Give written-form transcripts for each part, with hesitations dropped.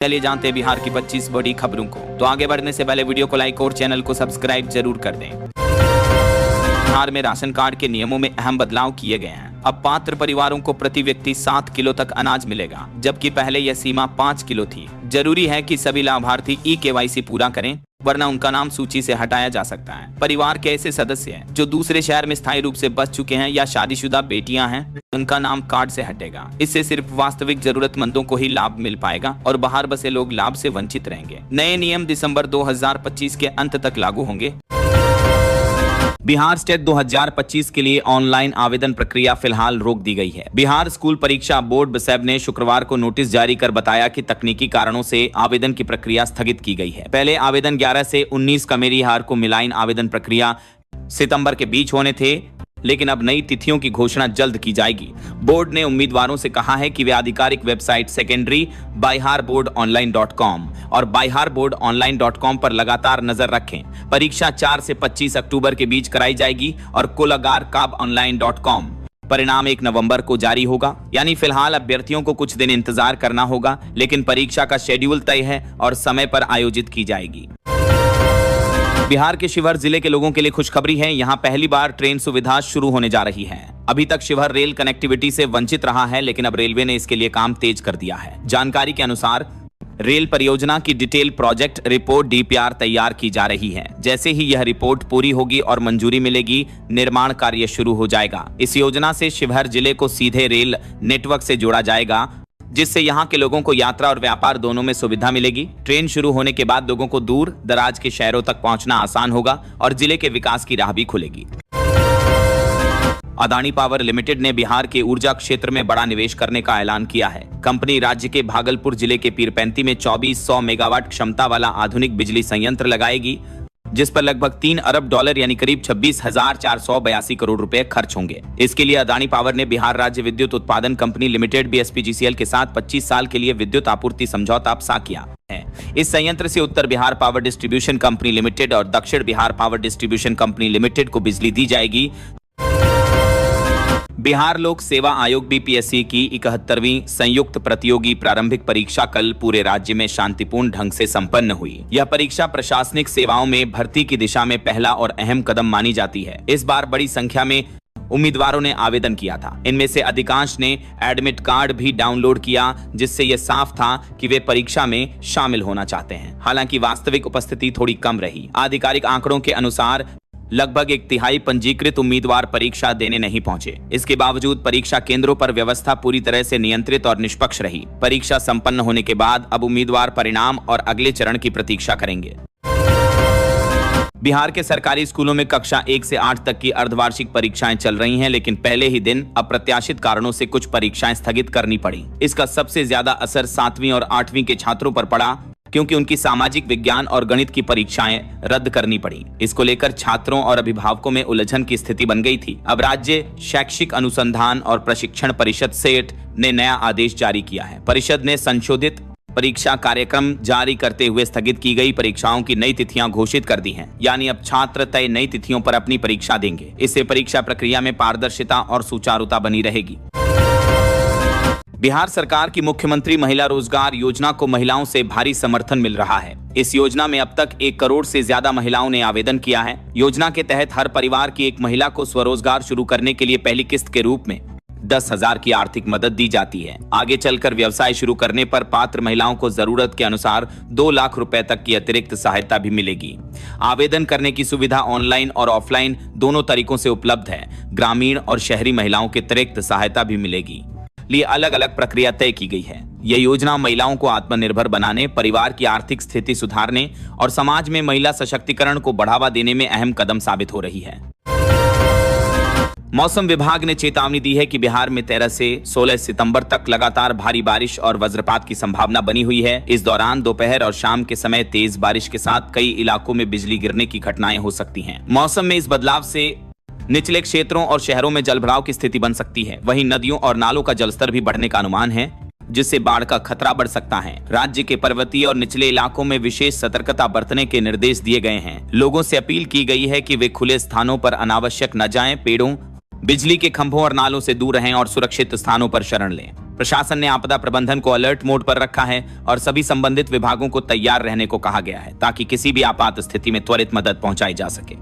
चलिए जानते हैं बिहार की 25 बड़ी खबरों को। तो आगे बढ़ने से पहले वीडियो को लाइक और चैनल को सब्सक्राइब जरूर कर दें। बिहार में राशन कार्ड के नियमों में अहम बदलाव किए गए हैं। अब पात्र परिवारों को प्रति व्यक्ति 7 किलो तक अनाज मिलेगा, जबकि पहले यह सीमा 5 किलो थी। जरूरी है कि सभी लाभार्थी KYC पूरा करें, वरना उनका नाम सूची से हटाया जा सकता है। परिवार के ऐसे सदस्य हैं जो दूसरे शहर में स्थायी रूप से बस चुके हैं या शादीशुदा बेटियां हैं, उनका नाम कार्ड से हटेगा। इससे सिर्फ वास्तविक जरूरतमंदों को ही लाभ मिल पाएगा और बाहर बसे लोग लाभ से वंचित रहेंगे। नए नियम दिसंबर 2025 के अंत तक लागू होंगे। बिहार स्टेट 2025 के लिए ऑनलाइन आवेदन प्रक्रिया फिलहाल रोक दी गई है। बिहार स्कूल परीक्षा बोर्ड बिसेब ने शुक्रवार को नोटिस जारी कर बताया कि तकनीकी कारणों से आवेदन की प्रक्रिया स्थगित की गई है। पहले आवेदन 11 से 19 कमेरीहार को मिलाइन आवेदन प्रक्रिया सितंबर के बीच होने थे, लेकिन अब नई तिथियों की घोषणा जल्द की जाएगी। बोर्ड ने उम्मीदवारों से कहा है कि वे आधिकारिक वेबसाइट सेकेंडरी biharboardonline.com और biharboardonline.com पर लगातार नजर रखें। परीक्षा 4 से 25 अक्टूबर के बीच कराई जाएगी और kulagarkabonline.com परिणाम 1 नवंबर को जारी होगा। यानी फिलहाल अभ्यर्थियों को कुछ दिन इंतजार करना होगा, लेकिन परीक्षा का शेड्यूल तय है और समय पर आयोजित की जाएगी। बिहार के शिवहर जिले के लोगों के लिए खुशखबरी है। यहाँ पहली बार ट्रेन सुविधा शुरू होने जा रही है। अभी तक शिवहर रेल कनेक्टिविटी से वंचित रहा है, लेकिन अब रेलवे ने इसके लिए काम तेज कर दिया है। जानकारी के अनुसार रेल परियोजना की डिटेल प्रोजेक्ट रिपोर्ट DPR तैयार की जा रही है। जैसे ही यह रिपोर्ट पूरी होगी और मंजूरी मिलेगी, निर्माण कार्य शुरू हो जाएगा। इस योजना से शिवहर जिले को सीधे रेल नेटवर्क से जोड़ा जाएगा, जिससे यहाँ के लोगों को यात्रा और व्यापार दोनों में सुविधा मिलेगी। ट्रेन शुरू होने के बाद लोगों को दूर दराज के शहरों तक पहुंचना आसान होगा और जिले के विकास की राह भी खुलेगी। अदानी पावर लिमिटेड ने बिहार के ऊर्जा क्षेत्र में बड़ा निवेश करने का ऐलान किया है। कंपनी राज्य के भागलपुर जिले के पीरपैंती में 2400 मेगावाट क्षमता वाला आधुनिक बिजली संयंत्र लगाएगी, जिस पर लगभग $3 अरब यानी करीब 26,482 करोड़ रुपए खर्च होंगे। इसके लिए अदानी पावर ने बिहार राज्य विद्युत उत्पादन कंपनी लिमिटेड BSPGCL के साथ 25 साल के लिए विद्युत आपूर्ति समझौता सा किया है। इस संयंत्र से Uttar Bihar power distribution company limited और Dakshin Bihar power distribution company limited को बिजली दी जाएगी। बिहार लोक सेवा आयोग BPSC की 71वीं संयुक्त प्रतियोगी प्रारंभिक परीक्षा कल पूरे राज्य में शांतिपूर्ण ढंग से संपन्न हुई। यह परीक्षा प्रशासनिक सेवाओं में भर्ती की दिशा में पहला और अहम कदम मानी जाती है। इस बार बड़ी संख्या में उम्मीदवारों ने आवेदन किया था। इनमें से अधिकांश ने एडमिट कार्ड भी डाउनलोड किया, जिससे यह साफ था कि वे परीक्षा में शामिल होना चाहते हैं। हालांकि वास्तविक उपस्थिति थोड़ी कम रही। आधिकारिक आंकड़ों के अनुसार लगभग 1/3 पंजीकृत उम्मीदवार परीक्षा देने नहीं पहुंचे। इसके बावजूद परीक्षा केंद्रों पर व्यवस्था पूरी तरह से नियंत्रित और निष्पक्ष रही। परीक्षा संपन्न होने के बाद अब उम्मीदवार परिणाम और अगले चरण की प्रतीक्षा करेंगे। बिहार के सरकारी स्कूलों में कक्षा 1 से 8 तक की अर्धवार्षिक परीक्षाएं चल रही हैं, लेकिन पहले ही दिन अप्रत्याशित कारणों से कुछ परीक्षाएं स्थगित करनी पड़ी। इसका सबसे ज्यादा असर 7वीं और 8वीं के छात्रों पर पड़ा, क्योंकि उनकी सामाजिक विज्ञान और गणित की परीक्षाएं रद्द करनी पड़ी। इसको लेकर छात्रों और अभिभावकों में उलझन की स्थिति बन गई थी। अब राज्य शैक्षिक अनुसंधान और प्रशिक्षण परिषद सेट ने नया आदेश जारी किया है। परिषद ने संशोधित परीक्षा कार्यक्रम जारी करते हुए स्थगित की गई परीक्षाओं की नई तिथियां घोषित कर दी हैं। यानी अब छात्र तय नई तिथियों पर अपनी परीक्षा देंगे। इससे परीक्षा प्रक्रिया में पारदर्शिता और सुचारुता बनी रहेगी। बिहार सरकार की मुख्यमंत्री महिला रोजगार योजना को महिलाओं से भारी समर्थन मिल रहा है। इस योजना में अब तक 1 करोड़ से ज्यादा महिलाओं ने आवेदन किया है। योजना के तहत हर परिवार की एक महिला को स्वरोजगार शुरू करने के लिए पहली किस्त के रूप में 10,000 की आर्थिक मदद दी जाती है। आगे चलकर व्यवसाय शुरू करने पर पात्र महिलाओं को जरूरत के अनुसार 2 लाख रुपए तक की अतिरिक्त सहायता भी मिलेगी। आवेदन करने की सुविधा ऑनलाइन और ऑफलाइन दोनों तरीकों से उपलब्ध है। ग्रामीण और शहरी महिलाओं के अतिरिक्त सहायता भी मिलेगी। लिए अलग अलग प्रक्रिया तय की गई है। यह योजना महिलाओं को आत्मनिर्भर बनाने, परिवार की आर्थिक स्थिति सुधारने और समाज में महिला सशक्तिकरण को बढ़ावा देने में अहम कदम साबित हो रही है। मौसम विभाग ने चेतावनी दी है कि बिहार में 13 से 16 सितंबर तक लगातार भारी बारिश और वज्रपात की संभावना बनी हुई है। इस दौरान दोपहर और शाम के समय तेज बारिश के साथ कई इलाकों में बिजली गिरने की घटनाएं हो सकती हैं। मौसम में इस बदलाव से निचले क्षेत्रों और शहरों में जलभराव की स्थिति बन सकती है। वहीं नदियों और नालों का जलस्तर भी बढ़ने का अनुमान है, जिससे बाढ़ का खतरा बढ़ सकता है। राज्य के पर्वतीय और निचले इलाकों में विशेष सतर्कता बरतने के निर्देश दिए गए हैं। लोगों से अपील की गई है कि वे खुले स्थानों पर अनावश्यक न जाएं, पेड़ों, बिजली के खंभों और नालों से दूर रहें और सुरक्षित स्थानों पर शरण लें। प्रशासन ने आपदा प्रबंधन को अलर्ट मोड पर रखा है और सभी संबंधित विभागों को तैयार रहने को कहा गया है ताकि किसी भी आपात स्थिति में त्वरित मदद पहुंचाई जा सके।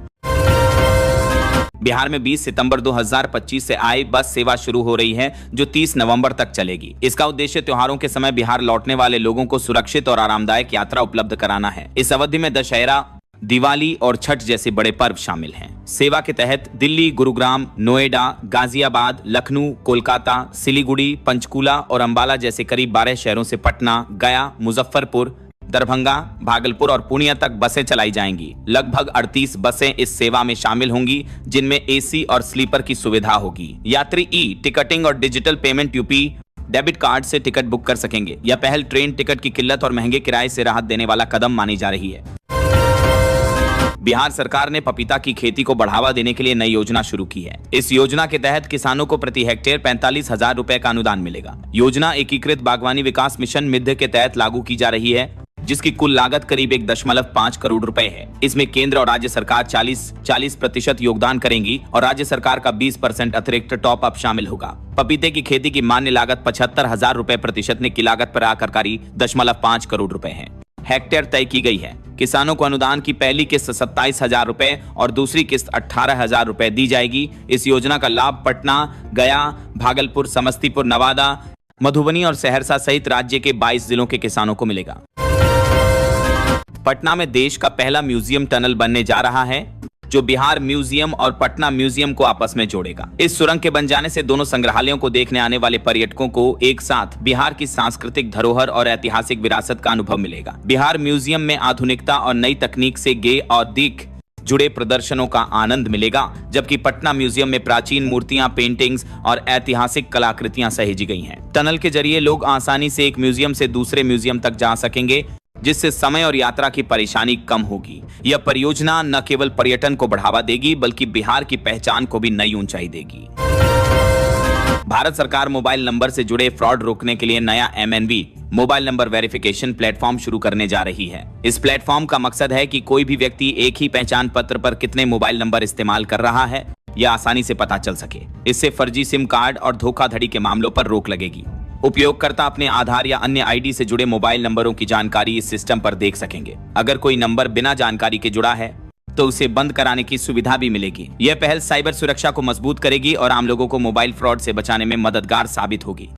बिहार में 20 सितंबर 2025 से आई बस सेवा शुरू हो रही है जो 30 नवंबर तक चलेगी। इसका उद्देश्य त्योहारों के समय बिहार लौटने वाले लोगों को सुरक्षित और आरामदायक यात्रा उपलब्ध कराना है। इस अवधि में दशहरा, दिवाली और छठ जैसे बड़े पर्व शामिल हैं। सेवा के तहत दिल्ली, गुरुग्राम, नोएडा, गाजियाबाद, लखनऊ, कोलकाता, सिलीगुड़ी, पंचकुला और अंबाला जैसे करीब 12 शहरों से पटना, गया, मुजफ्फरपुर, दरभंगा, भागलपुर और पूर्णिया तक बसें चलाई जाएंगी। लगभग 38 बसें इस सेवा में शामिल होंगी जिनमें एसी और स्लीपर की सुविधा होगी। यात्री ई टिकटिंग और digital payment UP debit card से टिकट बुक कर सकेंगे। यह पहल ट्रेन टिकट की किल्लत और महंगे किराए से राहत देने वाला कदम मानी जा रही है। बिहार सरकार ने पपीता की खेती को बढ़ावा देने के लिए नई योजना शुरू की है। इस योजना के तहत किसानों को प्रति हेक्टेयर 45,000 रुपए का अनुदान मिलेगा। योजना एकीकृत बागवानी विकास मिशन मिध्य के तहत लागू की जा रही है जिसकी कुल लागत करीब 1.5 करोड़ रुपए है। इसमें केंद्र और राज्य सरकार 40% योगदान करेंगी और राज्य सरकार का 20% अतिरिक्त टॉप अप शामिल होगा। पपीते की खेती की मान्य लागत 75,000 रुपए प्रतिशत की लागत पर आकर 5 करोड़ रुपए है। हेक्टेयर तय की गई है। किसानों को अनुदान की पहली किस्त 27,000 रुपए और दूसरी किस्त 18,000 रुपए दी जाएगी। इस योजना का लाभ पटना, गया, भागलपुर, समस्तीपुर, नवादा, मधुबनी और सहरसा सहित राज्य के 22 जिलों के किसानों को मिलेगा। पटना में देश का पहला म्यूजियम टनल बनने जा रहा है जो बिहार म्यूजियम और पटना म्यूजियम को आपस में जोड़ेगा। इस सुरंग के बन जाने से दोनों संग्रहालयों को देखने आने वाले पर्यटकों को एक साथ बिहार की सांस्कृतिक धरोहर और ऐतिहासिक विरासत का अनुभव मिलेगा। बिहार म्यूजियम में आधुनिकता और नई तकनीक से गे और दिख जुड़े प्रदर्शनों का आनंद मिलेगा, जबकि पटना म्यूजियम में प्राचीन मूर्तियां, पेंटिंग्स और ऐतिहासिक कलाकृतियां सहेजी गई हैं। टनल के जरिए लोग आसानी से एक म्यूजियम से दूसरे म्यूजियम तक जा सकेंगे जिससे समय और यात्रा की परेशानी कम होगी। यह परियोजना न केवल पर्यटन को बढ़ावा देगी बल्कि बिहार की पहचान को भी नई ऊंचाई देगी। भारत सरकार मोबाइल नंबर से जुड़े फ्रॉड रोकने के लिए नया MNV mobile number verification platform शुरू करने जा रही है। इस प्लेटफॉर्म का मकसद है कि कोई भी व्यक्ति एक ही पहचान पत्र पर कितने मोबाइल नंबर इस्तेमाल कर रहा है यह आसानी से पता चल सके। इससे फर्जी सिम कार्ड और धोखाधड़ी के मामलों पर रोक लगेगी। उपयोगकर्ता अपने आधार या अन्य आईडी से जुड़े मोबाइल नंबरों की जानकारी इस सिस्टम पर देख सकेंगे। अगर कोई नंबर बिना जानकारी के जुड़ा है तो उसे बंद कराने की सुविधा भी मिलेगी। यह पहल साइबर सुरक्षा को मजबूत करेगी और आम लोगों को मोबाइल फ्रॉड से बचाने में मददगार साबित होगी।